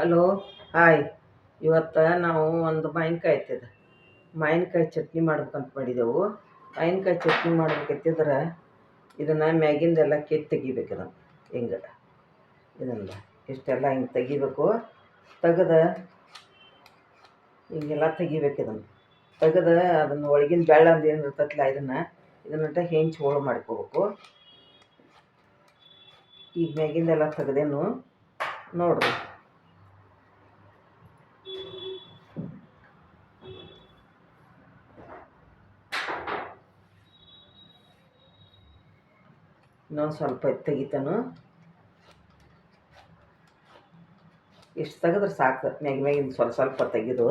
Hello, hi. ಇವತ್ತು ನಾವು ಒಂದು ಮಾವಿನಕಾಯಿ ಐತಿದೆ, ಮಾವಿನಕಾಯಿ ಚಟ್ನಿ ಮಾಡ್ಬೇಕಂತ ಮಾಡಿದೆವು. ಮಾವಿನಕಾಯಿ ಚಟ್ನಿ ಮಾಡ್ಬೇಕೈತಿದ್ರೆ ಇದನ್ನು ಮ್ಯಾಗಿಂದೆಲ್ಲ ಕೆತ್ತಿ ತೆಗಿಬೇಕು. ಇದನ್ನು ಹಿಂಗೆ ಇದನ್ನು ಇಷ್ಟೆಲ್ಲ ಹಿಂಗೆ ತೆಗಿಬೇಕು. ತೆಗೆದು ಹಿಂಗೆಲ್ಲ ತೆಗಿಬೇಕು. ಇದನ್ನು ತೆಗೆದು ಅದನ್ನು ಒಳಗಿನ ಬೆಳ್ಳ ಅಂತ ಏನು ಇರ್ತೈತಿಲ್ಲ ಇದನ್ನಂಟ ಹೆಂಚು ಹೋಳು ಮಾಡ್ಕೋಬೇಕು. ಈಗ ಮ್ಯಾಗಿಂದೆಲ್ಲ ತೆಗೆದೇನು ನೋಡ್ರಿ. ಇನ್ನೊಂದು ಸ್ವಲ್ಪ ತೆಗಿತಾನು. ಇಷ್ಟು ತೆಗೆದ್ರೆ ಸಾಕು. ಮ್ಯಾಗಿಂದ ಸ್ವಲ್ಪ ತೆಗೆದು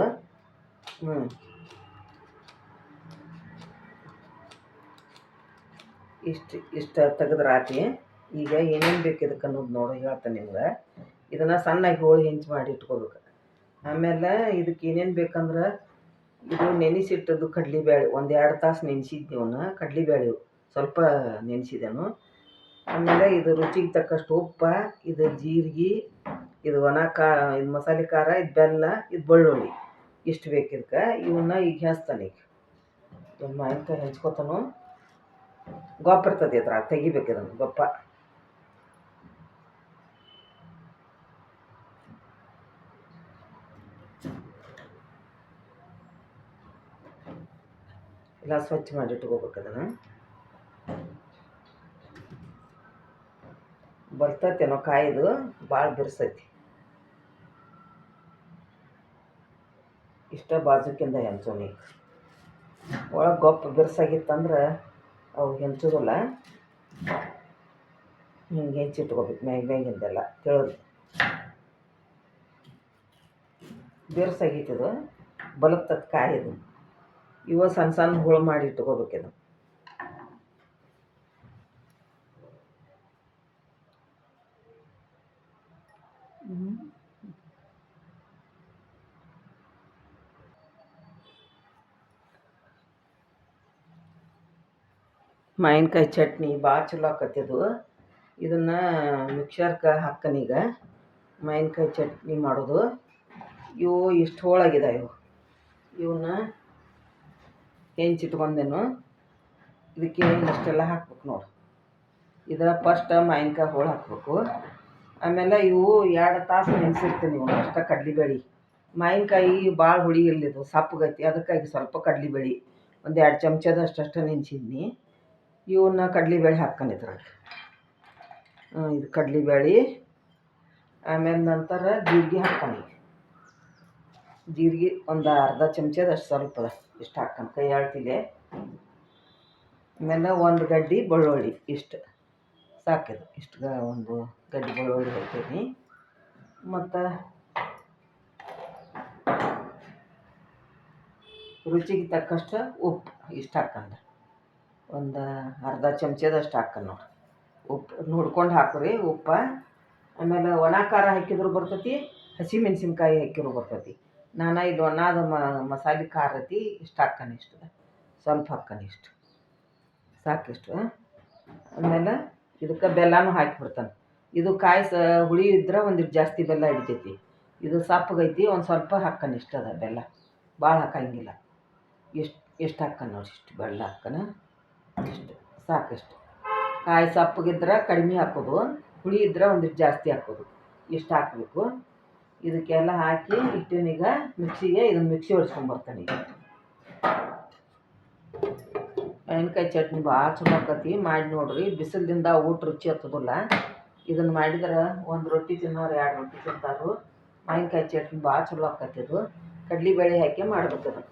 ಇಷ್ಟು ತೆಗೆದ್ರೆ ಆತಿ. ಈಗ ಏನೇನು ಬೇಕು ಇದಕ್ಕೆ ಅನ್ನೋದು ನೋಡಿ ಹೇಳ್ತಾನೆ ನಿಮ್ಗೆ. ಇದನ್ನು ಸಣ್ಣಗೆ ಹೋಳು ಹೆಂಚು ಮಾಡಿ ಇಟ್ಕೋಬೇಕು. ಆಮೇಲೆ ಇದಕ್ಕೆ ಏನೇನು ಬೇಕಂದ್ರೆ ಇದು ನೆನೆಸಿಟ್ಟದ್ದು ಕಡ್ಲಿಬೇಳೆ, 1-2 ತಾಸು ನೆನೆಸಿದ್ವಿ. ಅವನ್ನ ಕಡ್ಲಿಬೇಳೆ ಸ್ವಲ್ಪ ನೆನೆಸಿದೆನು. ಆಮೇಲೆ ಇದು ರುಚಿಗೆ ತಕ್ಕಷ್ಟು ಉಪ್ಪು, ಇದು ಜೀರಿಗೆ, ಇದು ಒಣ ಖಾರ, ಇದು ಮಸಾಲೆ ಖಾರ, ಇದು ಬೆಲ್ಲ, ಇದು ಬೆಳ್ಳುಳ್ಳಿ, ಇಷ್ಟು ಬೇಕು ಇದಕ್ಕೆ. ಇವನ್ನ ಈಗ ಹೆಚ್ತಾನೆ. ಈಗ ಮಾವಿನಕಾಯಿ ಹೆಚ್ಕೊತಾನು. ಗೊಬ್ಬರ ಇರ್ತದೆ ಅದ್ರ ತೆಗಿಬೇಕು. ಇದನ್ನು ಗೊಪ್ಪ ಎಲ್ಲ ಸ್ವಚ್ಛ ಮಾಡಿ ಇಟ್ಕೋಬೇಕು. ಅದನ್ನು ಬರ್ತೈತೇನೋ ಕಾಯಿದು, ಭಾಳ ಬಿರ್ಸೈತಿ. ಇಷ್ಟ ಬಾಜುಕಿಂದ ಹೆಂಚೋನಿ. ಒಳಗೆ ಗೊಪ್ಪ ಬಿರ್ಸಾಗಿತ್ತಂದ್ರೆ ಅವು ಹೆಂಚೋದಿಲ್ಲ. ಹಿಂಗೆ ಹೆಂಚಿಟ್ಕೋಬೇಕು. ಮ್ಯಾಗಿಂದೆಲ್ಲ ತಿಳಿದು ಬಿರ್ಸಾಗಿತ್ತದು, ಬಲತ್ತದ ಕಾಯಿದು. ಇವ ಸಣ್ಣ ಸಣ್ಣ ಹುಳು ಮಾಡಿ ಇಟ್ಕೋಬೇಕಿದು. ಮಾವಿನಕಾಯಿ ಚಟ್ನಿ ಭಾಳ ಚಲೋ ಆಕತ್ತಿದು. ಇದನ್ನು ಮಿಕ್ಸರ್ಗೆ ಹಾಕ್ಕನೀಗ ಮಾವಿನಕಾಯಿ ಚಟ್ನಿ ಮಾಡೋದು. ಇವು ಇಷ್ಟು ಹೋಳಾಗಿದ್ದಾವೆ. ಇವನ್ನ ಹೆಂಚಿಟ್ಕೊಂಡೇನು. ಇದಕ್ಕೆ ಇಷ್ಟೆಲ್ಲ ಹಾಕ್ಬೇಕು ನೋಡಿ. ಇದು ಫಸ್ಟ್ ಮಾವಿನಕಾಯಿ ಹೋಳು ಹಾಕ್ಬೇಕು. ಆಮೇಲೆ ಇವು 2 ತಾಸು ನೆನೆಸಿರ್ತೀನಿ. ಇವು ಅಷ್ಟ ಕಡ್ಲಿಬೇಳೆ. ಮಾವಿನಕಾಯಿ ಭಾಳ ಹುಳಿ ಇರಲಿದು, ಸಪ್ಪಗೈತಿ. ಅದಕ್ಕಾಗಿ ಸ್ವಲ್ಪ ಕಡ್ಲಿಬೇಳೆ 1-2 ಚಮಚದಷ್ಟು ನೆನೆಸಿದ್ನಿ. ಇವನ್ನ ಕಡ್ಲಿಬೇಳೆ ಹಾಕ್ಕೊಂಡಿದ್ರಾಗ ಇದು ಕಡ್ಲಿಬೇಳೆ. ಆಮೇಲೆ ನಂತರ ಜೀರಿಗೆ ಹಾಕ್ಕೊಂಡು, ಜೀರಿಗೆ ಒಂದು ಅರ್ಧ ಚಮಚದಷ್ಟು ಸ್ವಲ್ಪ ಇಷ್ಟು ಹಾಕ್ಕೊಂಡು ಕೈ ಆಳ್ತಿಲೆ. ಆಮೇಲೆ 1 ಗಡ್ಡೆ ಬೆಳ್ಳುಳ್ಳಿ, ಇಷ್ಟು ಸಾಕಿದು. ಇಷ್ಟು ಒಂದು ಗಡ್ಡೆ ಬೆಳ್ಳುಳ್ಳಿ ಹಾಕ್ತೀನಿ. ಮತ್ತು ರುಚಿಗೆ ತಕ್ಕಷ್ಟು ಉಪ್ಪು ಇಷ್ಟು ಹಾಕ್ಕೊಂಡು, ಒಂದು ಅರ್ಧ ಚಮಚದಷ್ಟು ಹಾಕ್ಕೊಂಡು ನೋಡಿ. ಉಪ್ಪು ನೋಡ್ಕೊಂಡು ಹಾಕ್ರಿ ಉಪ್ಪು. ಆಮೇಲೆ ಒಣ ಖಾರ ಹಾಕಿದ್ರು ಬರ್ತೈತಿ, ಹಸಿ ಮೆಣಸಿನ್ಕಾಯಿ ಹಾಕಿದ್ರು ಬರ್ತೈತಿ. ನಾನು ಇದು ಒಣದ ಮಸಾಲೆ ಖಾರ ಐತಿ, ಇಷ್ಟು ಹಾಕ್ಕೊಂಡು, ಇಷ್ಟು ಸ್ವಲ್ಪ ಹಾಕ್ಕೊಂಡು, ಇಷ್ಟು ಸಾಕಿಷ್ಟು. ಆಮೇಲೆ ಇದಕ್ಕೆ ಬೆಲ್ಲನೂ ಹಾಕಿಬಿಡ್ತಾನೆ. ಇದು ಕಾಯಿ ಹುಳಿ ಇದ್ರೆ ಒಂದಿಷ್ಟು ಜಾಸ್ತಿ ಬೆಲ್ಲ ಹಿಡಿತೈತಿ. ಇದು ಸಪ್ಪಗೈತಿ, ಒಂದು ಸ್ವಲ್ಪ ಹಾಕ್ಕೊಂಡು. ಇಷ್ಟು ಅದ ಬೆಲ್ಲ, ಭಾಳ ಹಾಕಂಗಿಲ್ಲ. ಎಷ್ಟು ಹಾಕ್ಕೊಂಡು ನೋಡಿ. ಇಷ್ಟು ಬೆಲ್ಲ ಹಾಕ್ಕೊಂಡು, ಇಷ್ಟು ಸಾಕಿಷ್ಟು. ಕಾಯಿ ಸಪ್ಪಗಿದ್ರೆ ಕಡಿಮೆ ಹಾಕೋದು, ಹುಳಿ ಇದ್ರೆ ಒಂದಿಷ್ಟು ಜಾಸ್ತಿ ಹಾಕೋದು. ಇಷ್ಟು ಹಾಕಬೇಕು. ಇದಕ್ಕೆಲ್ಲ ಹಾಕಿ ಇಟ್ಟಿನೀಗ ಮಿಕ್ಸಿಗೆ. ಇದನ್ನು ಮಿಕ್ಸಿ ಹೊಡ್ಸ್ಕೊಂಬರ್ತಾನೆ. ಈಗ ಮಾವಿನಕಾಯಿ ಚಟ್ನಿ ಭಾಳ ಚಲೋ ಆಕತಿ. ಮಾಡಿ ನೋಡ್ರಿ. ಬಿಸಿಲಿಂದ ಊಟ ರುಚಿ ಹತ್ತೋದಿಲ್ಲ. ಇದನ್ನು ಮಾಡಿದ್ರೆ 1 ರೊಟ್ಟಿ ತಿನ್ನೋರು 2 ರೊಟ್ಟಿ ತಿಂತಾರು. ಮಾವಿನಕಾಯಿ ಚಟ್ನಿ ಭಾಳ ಚಲೋ ಆಕತಿ. ಇದು ಕಡ್ಲಿಬೇಳೆ ಹಾಕಿ ಮಾಡ್ಬೇಕು. ಅದನ್ನು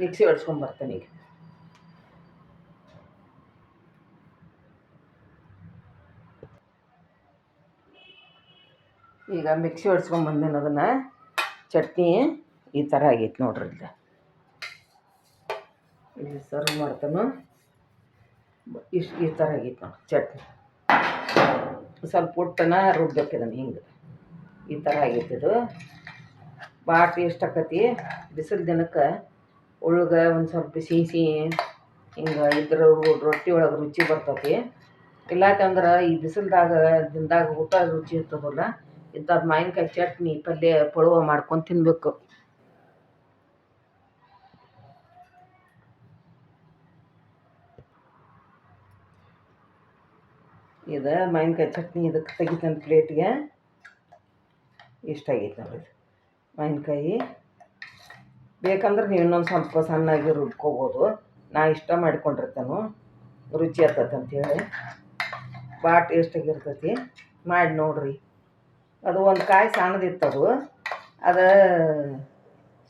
ಮಿಕ್ಸಿ ಹೊಡ್ಸ್ಕೊಂಬರ್ತಾನೆ. ಈಗ ಮಿಕ್ಸಿ ಹೊಡ್ಸ್ಕೊಂಬಂದೇನು. ಅದನ್ನು ಚಟ್ನಿ ಈ ಥರ ಆಗೈತೆ ನೋಡ್ರಿ. ಇಲ್ಲಿ ಸರ್ವ್ ಮಾಡ್ತಾನು. ಈ ಥರ ಆಗೈತೆ ನೋಡಿ ಚಟ್ನಿ. ಸ್ವಲ್ಪ ಉಟ್ಟನ ರುಬ್ಬೇಕು. ಇದನ್ನು ಹಿಂಗೆ ಈ ಥರ ಆಗೈತೆ. ಇದು ಭಾಳ ಟೇಸ್ಟ್ ಆಕತಿ. ಬಿಸಿಲು ದಿನಕ್ಕೆ ಒಳಗೆ ಒಂದು ಸ್ವಲ್ಪ ಸಿಹಿ ಹಿಂಗೆ ಇದ್ರ ರೊಟ್ಟಿ ಒಳಗೆ ರುಚಿ ಬರ್ತೈತಿ. ಇಲ್ಲಾಕಂದ್ರೆ ಈ ಬಿಸಿಲ್ದಾಗ ದಿನದಾಗ ಊಟ ರುಚಿ ಇರ್ತದಲ್ಲ, ಇಂಥದ್ದು ಮಾವಿನಕಾಯಿ ಚಟ್ನಿ ಪಲ್ಯ ಪಳುವ ಮಾಡ್ಕೊಂಡು ತಿನ್ನಬೇಕು. ಇದು ಮಾವಿನಕಾಯಿ ಚಟ್ನಿ ಇದಕ್ಕೆ ತೆಗಿತಾನೆ ಪ್ಲೇಟ್ಗೆ. ಇಷ್ಟ ಆಗೈತೆ ನೋಡಿ ಇದು ಮಾವಿನಕಾಯಿ. ಬೇಕಂದ್ರೆ ನೀವು ಇನ್ನೊಂದು ಸ್ವಲ್ಪ ಸಣ್ಣಾಗಿ ರುಬ್ಕೋಬೋದು. ನಾ ಇಷ್ಟ ಮಾಡ್ಕೊಂಡಿರ್ತೇನೆ, ರುಚಿ ಆಗ್ತೈತೆ ಅಂಥೇಳಿ. ಭಾಳ ಟೇಸ್ಟಾಗಿರ್ತೈತಿ, ಮಾಡಿ ನೋಡಿರಿ. ಅದು ಒಂದು ಕಾಯಿ ಸಣ್ಣದಿತ್ತದು, ಅದು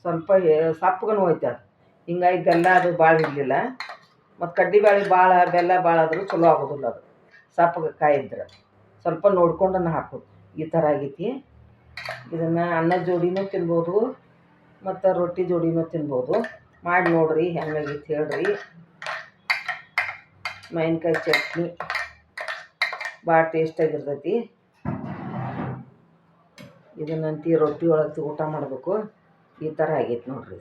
ಸ್ವಲ್ಪ ಸಪ್ಪಗನು ಹೋಯ್ತು ಅದು. ಹಿಂಗಾಗಿ ಬೆಲ್ಲ ಅದು ಭಾಳ ಇರಲಿಲ್ಲ. ಮತ್ತು ಕಡ್ಡಿಬೇಳೆ ಭಾಳ ಬೆಲ್ಲ ಭಾಳ ಆದರೂ ಚಲೋ ಆಗೋದಿಲ್ಲ. ಅದು ಸಪ್ಪಗೆ ಕಾಯಿ ಇದ್ರೆ ಸ್ವಲ್ಪ ನೋಡ್ಕೊಂಡು ಹಾಕೋದು. ಈ ಥರ ಆಗೈತಿ. ಇದನ್ನು ಅನ್ನದ ಜೋಡಿನೂ ತಿನ್ಬೋದು ಮತ್ತು ರೊಟ್ಟಿ ಜೋಡಿನೂ ತಿನ್ಬೋದು. ಮಾಡಿ ನೋಡಿರಿ, ಹೆಂಗಾಗೈತೆ ಹೇಳ್ರಿ. ಮಾವಿನಕಾಯಿ ಚಟ್ನಿ ಭಾಳ ಟೇಸ್ಟಾಗಿರ್ತೈತಿ. ಇದನ್ನಂತಿ ರೊಟ್ಟಿ ಒಳಗೆ ಊಟ ಮಾಡಬೇಕು. ಈ ಥರ ಆಗೈತೆ ನೋಡಿರಿ.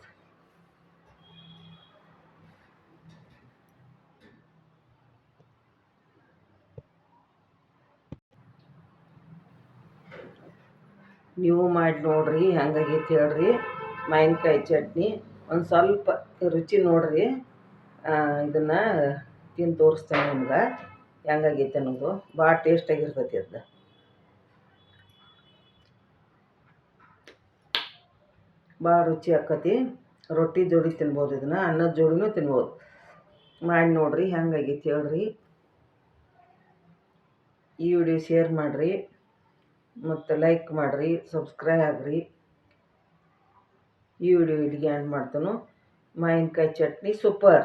ನೀವು ಮಾಡಿ ನೋಡಿರಿ, ಹೆಂಗಾಗೈತೆ ಹೇಳ್ರಿ. ಮಾವಿನಕಾಯಿ ಚಟ್ನಿ ಒಂದು ಸ್ವಲ್ಪ ರುಚಿ ನೋಡಿರಿ. ಇದನ್ನು ತಿಂದು ತೋರಿಸ್ತೇನೆ ನಿಮ್ಗೆ ಹೆಂಗಾಗೈತೆ ಅನ್ನೋದು. ಭಾಳ ಟೇಸ್ಟಾಗಿರ್ತೈತಿ ಅದು. ಭಾಳ ರುಚಿ ಆಕತಿ. ರೊಟ್ಟಿ ಜೋಡಿ ತಿನ್ಬೋದು, ಇದನ್ನು ಅನ್ನದ ಜೋಡಿನೂ ತಿನ್ಬೋದು. ಮಾಡಿ ನೋಡಿರಿ, ಹೆಂಗಾಗೈತೆ ಹೇಳ್ರಿ. ಈ ವಿಡಿಯೋ ಶೇರ್ ಮಾಡಿರಿ ಮತ್ತು ಲೈಕ್ ಮಾಡಿರಿ, ಸಬ್ಸ್ಕ್ರೈಬ್ ಆಗಿರಿ. ಈ ವಿಡಿಯೋ ಇಲ್ಲಿಗೆ ಎಂಡ್ ಮಾಡ್ತಾನು. ಮಾವಿನಕಾಯಿ ಚಟ್ನಿ ಸೂಪರ್.